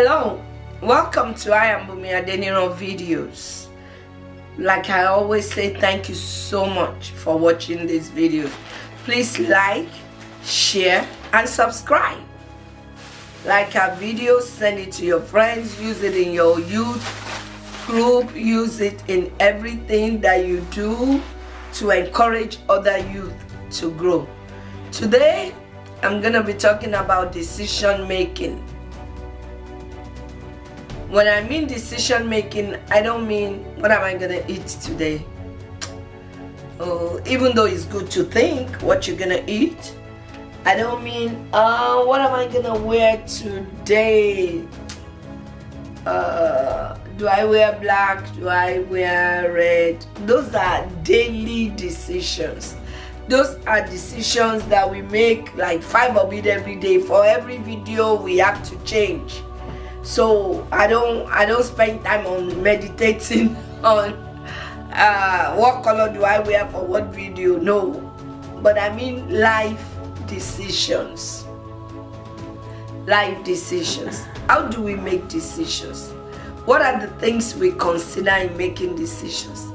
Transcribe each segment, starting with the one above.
Hello, welcome to I am Bunmi Adeniran videos. Like I always say, thank you so much for watching these videos. Please like, share and subscribe. Like our videos, send it to your friends, use it in your youth group, use it in everything that you do to encourage other youth to grow. Today, I'm going to be talking about decision making. When I mean decision making, I don't mean what am I gonna eat today. Even though it's good to think what you're gonna eat, I don't mean what am I gonna wear today. Do I wear black? Do I wear red? Those are daily decisions. Those are decisions that we make, like 5 of it every day. For every video we have to change. So I don't spend time on meditating on what color do I wear for what video. No, but I mean life decisions. Life decisions. How do we make decisions? What are the things we consider in making decisions?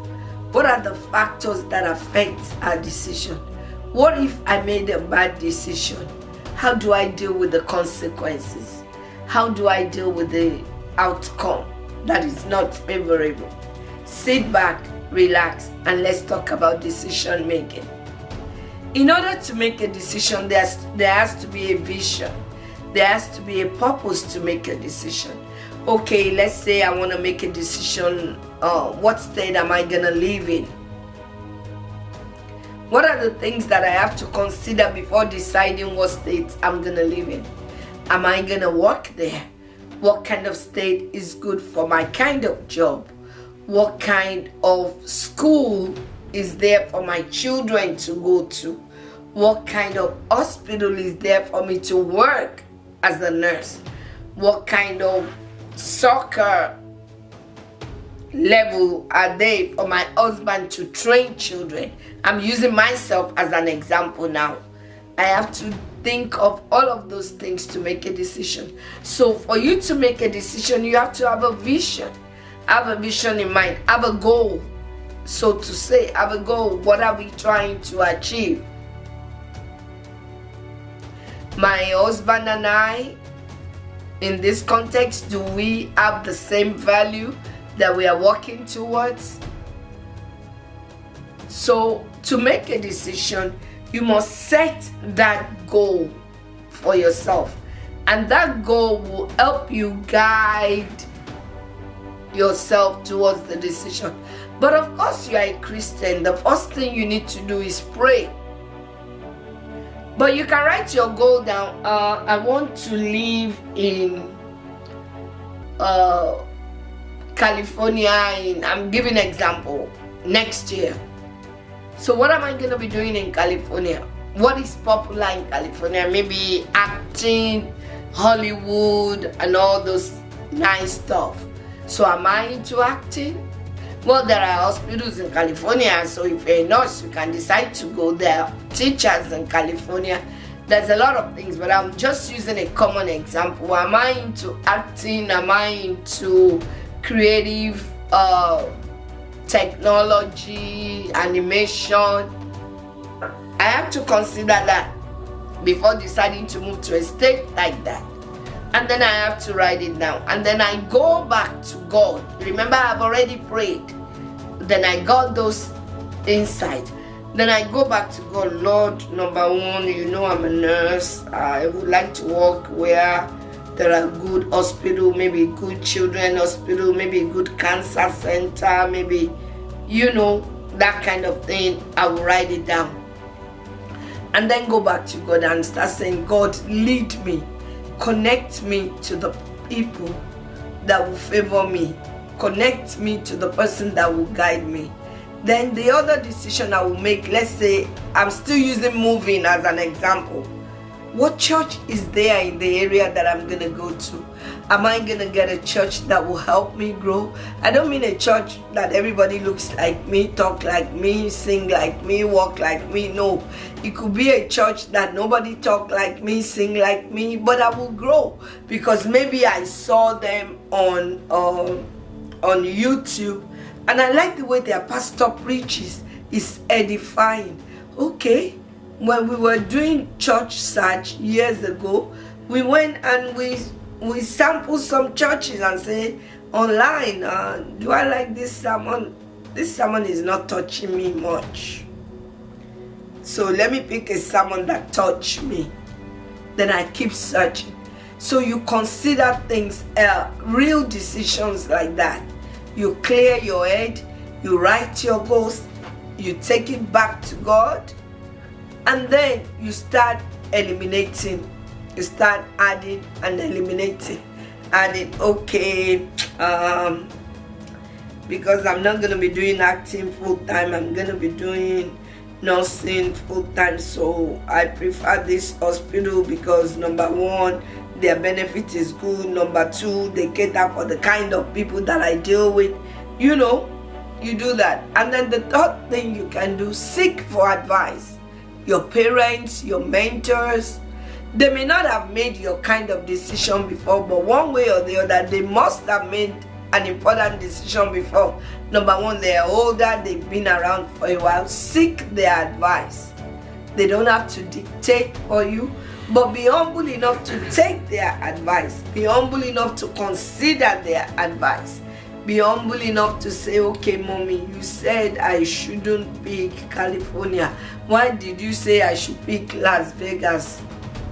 What are the factors that affect our decision? What if I made a bad decision? How do I deal with the consequences? How do I deal with the outcome that is not favorable? Sit back, relax, and let's talk about decision making. In order to make a decision, there has to be a vision. There has to be a purpose to make a decision. Okay, let's say I want to make a decision. What state am I going to live in? What are the things that I have to consider before deciding what state I'm going to live in? Am I going to work there? What kind of state is good for my kind of job? What kind of school is there for my children to go to? What kind of hospital is there for me to work as a nurse? What kind of soccer level are they for my husband to train children? I'm using myself as an example now. I have to think of all of those things to make a decision. So for you to make a decision, you have to have a vision. Have a vision in mind. Have a goal, so to say. Have a goal. What are we trying to achieve? My husband and I, in this context, do we have the same value that we are working towards? So to make a decision, you must set that goal for yourself, and that goal will help you guide yourself towards the decision. But of course, you are a Christian. The first thing you need to do is pray. But you can write your goal down. I want to live in California I'm giving an example, next year. So what am I going to be doing in California? What is popular in California? Maybe acting, Hollywood, and all those nice stuff. So am I into acting? Well, there are hospitals in California, so if you're a nurse, you can decide to go there. Teachers in California. There's a lot of things, but I'm just using a common example. Am I into acting? Am I into creative technology, animation? I have to consider that before deciding to move to a state like that. And then I have to write it down. And then I go back to God. Remember, I've already prayed. Then I got those insights. Then I go back to God. Lord, number one, you know I'm a nurse. I would like to work where there are good hospital, maybe good children hospital, maybe good cancer center, maybe, that kind of thing. I will write it down. And then go back to God and start saying, God, lead me. Connect me to the people that will favor me. Connect me to the person that will guide me. Then the other decision I will make, let's say I'm still using moving as an example. What church is there in the area that I'm going to go to? Am I going to get a church that will help me grow? I don't mean a church that everybody looks like me, talk like me, sing like me, walk like me. No, it could be a church that nobody talk like me, sing like me, but I will grow because maybe I saw them on YouTube and I like the way their pastor preaches. It's edifying. Okay, when we were doing church search years ago, we went and we sampled some churches and say online, do I like this sermon? This sermon is not touching me much, so let me pick a sermon that touched me. Then I keep searching. So you consider things, real decisions like that. You clear your head, you write your goals, you take it back to God, and then you start eliminating. You start adding and eliminating. Adding, okay, because I'm not going to be doing acting full time, I'm going to be doing nursing full time, so I prefer this hospital because number one, their benefit is good, number two, they cater for the kind of people that I deal with. You know, you do that. And then the third thing you can do, seek for advice. Your parents, your mentors, they may not have made your kind of decision before, but one way or the other, they must have made an important decision before. Number one, they are older, they've been around for a while. Seek their advice. They don't have to dictate for you, but be humble enough to take their advice. Be humble enough to consider their advice. Be humble enough to say, okay, mommy, you said I shouldn't pick California. Why did you say I should pick Las Vegas?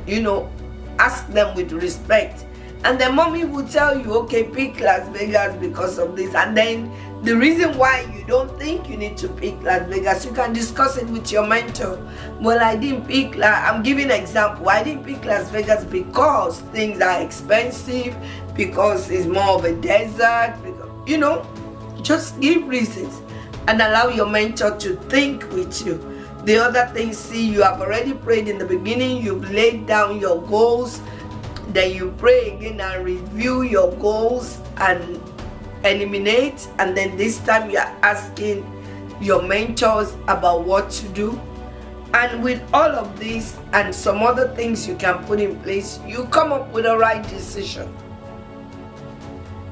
You know, ask them with respect. And then mommy will tell you, okay, pick Las Vegas because of this. And then the reason why you don't think you need to pick Las Vegas, you can discuss it with your mentor. Well, I didn't pick, I'm giving an example. I didn't pick Las Vegas because things are expensive, because it's more of a desert, because, you know, just give reasons and allow your mentor to think with you. The other thing, see, you have already prayed in the beginning, you've laid down your goals, then you pray again and review your goals and eliminate, and then this time you are asking your mentors about what to do. And with all of this and some other things you can put in place, you come up with a right decision.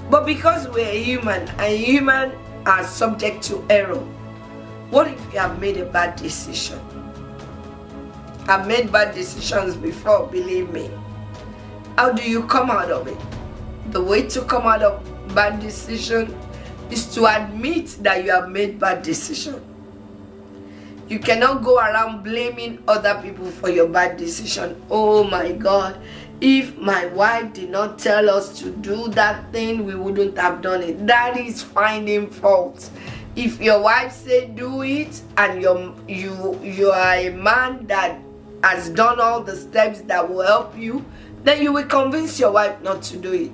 But because we're human and humans are subject to error, what if you have made a bad decision? I've made bad decisions before, believe me. How do you come out of it? The way to come out of bad decision is to admit that you have made bad decision. You cannot go around blaming other people for your bad decision. Oh my God, if my wife did not tell us to do that thing, we wouldn't have done it. That is finding fault. If your wife said do it and you are a man that has done all the steps that will help you, then you will convince your wife not to do it.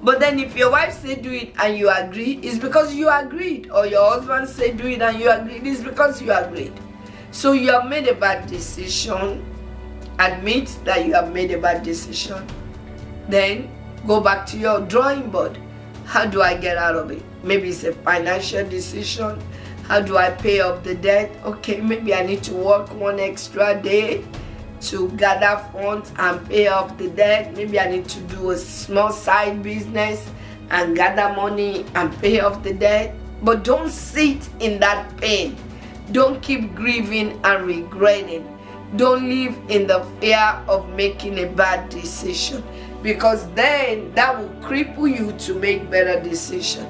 But then if your wife said do it and you agree, it's because you agreed. Or your husband said do it and you agreed, it's because you agreed. So you have made a bad decision. Admit that you have made a bad decision. Then go back to your drawing board. How do I get out of it? Maybe it's a financial decision. How do I pay off the debt? Okay, maybe I need to work one extra day to gather funds and pay off the debt. Maybe I need to do a small side business and gather money and pay off the debt. But don't sit in that pain. Don't keep grieving and regretting. Don't live in the fear of making a bad decision, because then that will cripple you to make better decisions.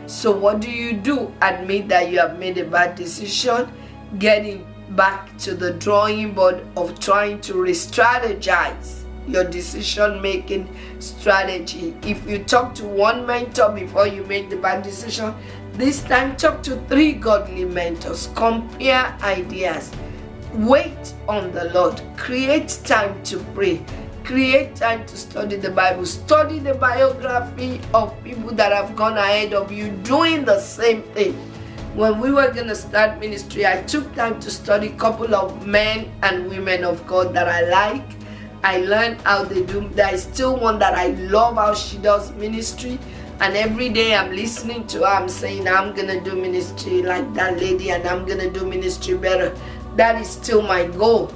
So what do? Admit that you have made a bad decision, getting back to the drawing board of trying to re-strategize your decision-making strategy. If you talk to one mentor before you make the bad decision, this time talk to 3 godly mentors. Compare ideas. Wait on the Lord. Create time to pray. Create time to study the Bible. Study the biography of people that have gone ahead of you doing the same thing. When we were going to start ministry, I took time to study a couple of men and women of God that I like. I learned how they do. There is still one that I love how she does ministry, and every day I'm listening to her, I'm saying I'm gonna do ministry like that lady, and I'm gonna do ministry better. That is still my goal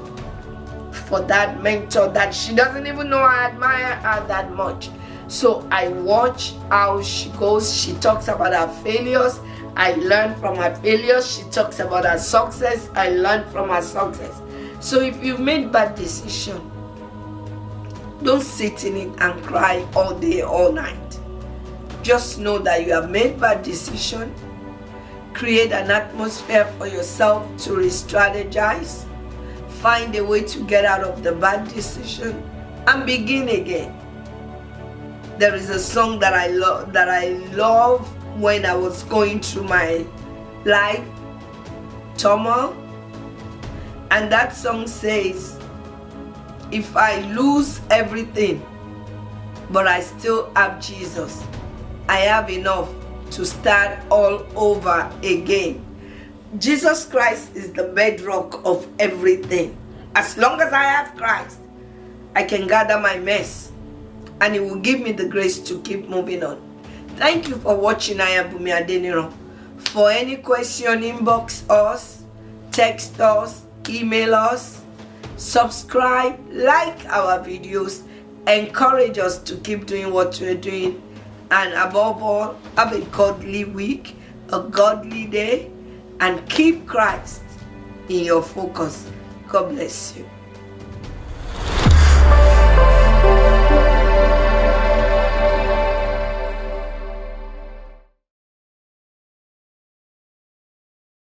for that mentor that she doesn't even know I admire her that much. So I watch how she goes. She talks about her failures. I learn from her failures. She talks about her success. I learn from her success. So if you've made bad decision, don't sit in it and cry all day, all night. Just know that you have made bad decision. Create an atmosphere for yourself to re-strategize. Find a way to get out of the bad decision and begin again. There is a song that I love when I was going through my life turmoil, and that song says, if I lose everything but I still have Jesus, I have enough to start all over again. Jesus Christ is the bedrock of everything. As long as I have Christ, I can gather my mess, and He will give me the grace to keep moving on. Thank you for watching. I am Bunmi Adeniran. For any question, inbox us, text us, email us, subscribe, like our videos, encourage us to keep doing what we're doing, and above all, have a godly week, a godly day, and keep Christ in your focus. God bless you.